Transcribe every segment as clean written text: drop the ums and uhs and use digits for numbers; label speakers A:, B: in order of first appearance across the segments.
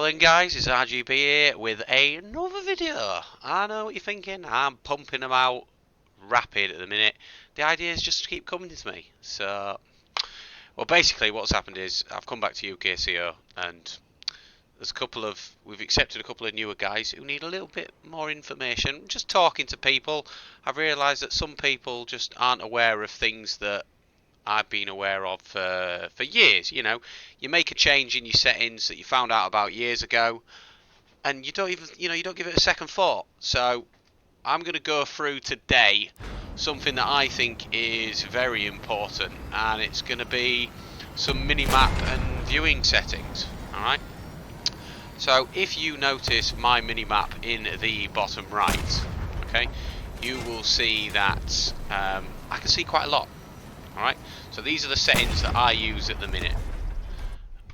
A: Morning guys, it's RGB here with another video. I know what you're thinking, I'm pumping them out rapid at the minute. The idea is just to keep coming to me. So, well basically what's happened is I've come back to UKCO and we've accepted a couple of newer guys who need a little bit more information. Just talking to people, I've realised that some people just aren't aware of things that I've been aware of for years. You know, you make a change in your settings that you found out about years ago, and you don't even, you don't give it a second thought. So I'm going to go through today something that I think is very important, and it's going to be some minimap and viewing settings. All right. So if you notice my minimap in the bottom right, okay, you will see that I can see quite a lot. Alright, so these are the settings that I use at the minute.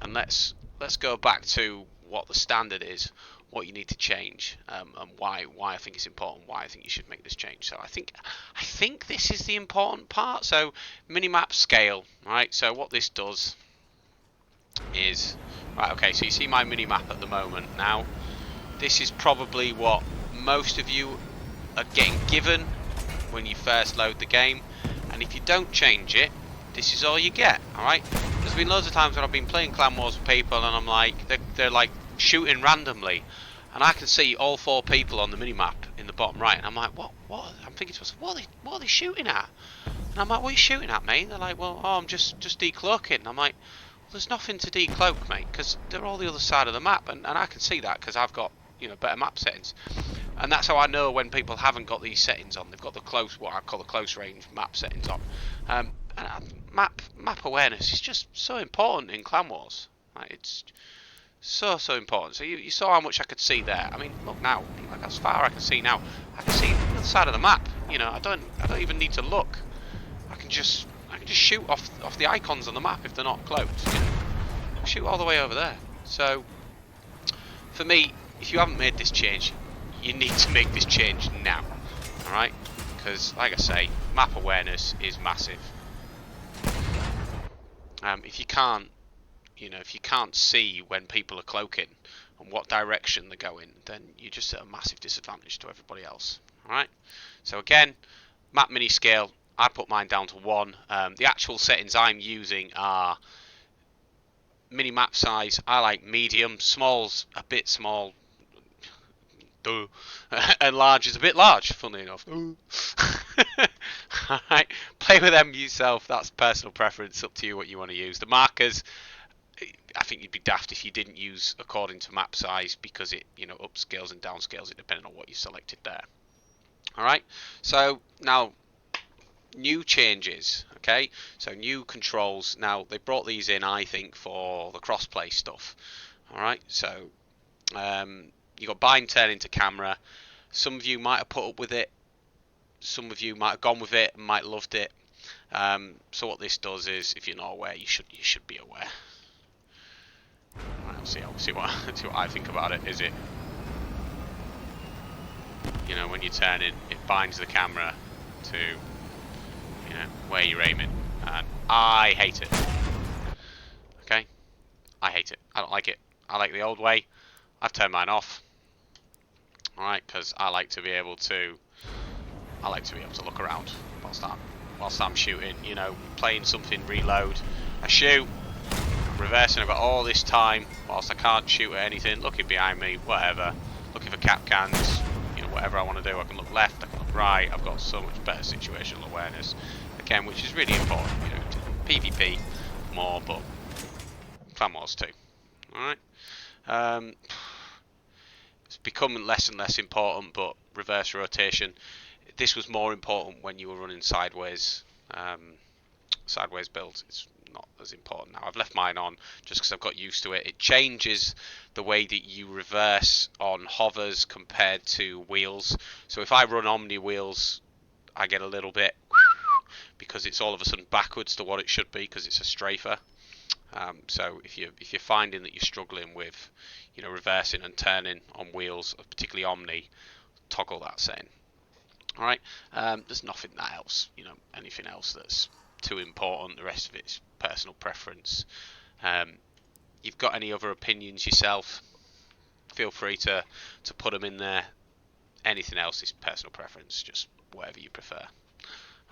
A: And let's go back to what the standard is, what you need to change, and why I think it's important, why I think you should make this change. So I think this is the important part. So minimap scale, right? So what this does is, right, okay, so you see my minimap at the moment. Now, this is probably what most of you are getting given when you first load the game. And if you don't change it, this is all you get, alright? There's been loads of times when I've been playing Clan Wars with people and I'm like, they're like shooting randomly. And I can see all 4 people on the minimap in the bottom right. And I'm like, what? I'm thinking to myself, what are they shooting at? And I'm like, what are you shooting at, mate? And they're like, well, I'm just decloaking. And I'm like, well, there's nothing to decloak, mate, because they're all the other side of the map. And I can see that because I've got, better map settings. And that's how I know when people haven't got these settings on. They've got what I call the close range map settings on. And map awareness is just so important in Clan Wars. Like, it's so important. So you saw how much I could see there. I mean, look now, like as far I can see now. I can see the other side of the map. I don't even need to look. I can just shoot off the icons on the map if they're not closed. I can shoot all the way over there. So for me, if you haven't made this change, you need to make this change now, alright? Because, like I say, map awareness is massive. If you can't see when people are cloaking and what direction they're going, then you're just at a massive disadvantage to everybody else, alright? So again, map mini scale, I put mine down to 1. The actual settings I'm using are mini map size, I like medium, small's a bit small, and large is a bit large, funnily enough. Alright, play with them yourself, that's personal preference, up to you what you want to use. The markers, I think you'd be daft if you didn't use according to map size, because it, upscales and downscales it depending on what you selected there. Alright, so now, new changes, okay? So new controls. Now, they brought these in, I think, for the crossplay stuff. Alright, so, you got bind turn into camera. Some of you might have put up with it. Some of you might have gone with it and might have loved it. So what this does is, if you're not aware, you should be aware. Right, see what I think about it. Is it, when you're turning, it binds the camera to, where you're aiming, and I hate it. Okay, I hate it. I don't like it. I like the old way. I've turned mine off. Alright, because I like to be able to look around whilst I'm shooting, playing something, reload, I shoot, I'm reversing, I've got all this time whilst I can't shoot at anything, looking behind me, whatever, looking for cap cans, whatever I want to do. I can look left, I can look right. I've got so much better situational awareness, again, which is really important, PvP more, but Clan Wars too. Alright, it's becoming less and less important, but reverse rotation, this was more important when you were running sideways builds. It's not as important now. I've left mine on just because I've got used to it. It changes the way that you reverse on hovers compared to wheels. So if I run Omni wheels, I get a little bit because it's all of a sudden backwards to what it should be because it's a strafer. So if you're finding that you're struggling with, reversing and turning on wheels, particularly Omni, toggle that setting. All right. There's nothing that else, anything else that's too important. The rest of it's personal preference. You've got any other opinions yourself? feel free to put them in there. Anything else is personal preference, just whatever you prefer.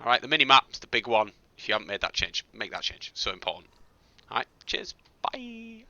A: Alright, the mini-map's the big one. If you haven't made that change, make that change. So important. Alright, cheers. Bye.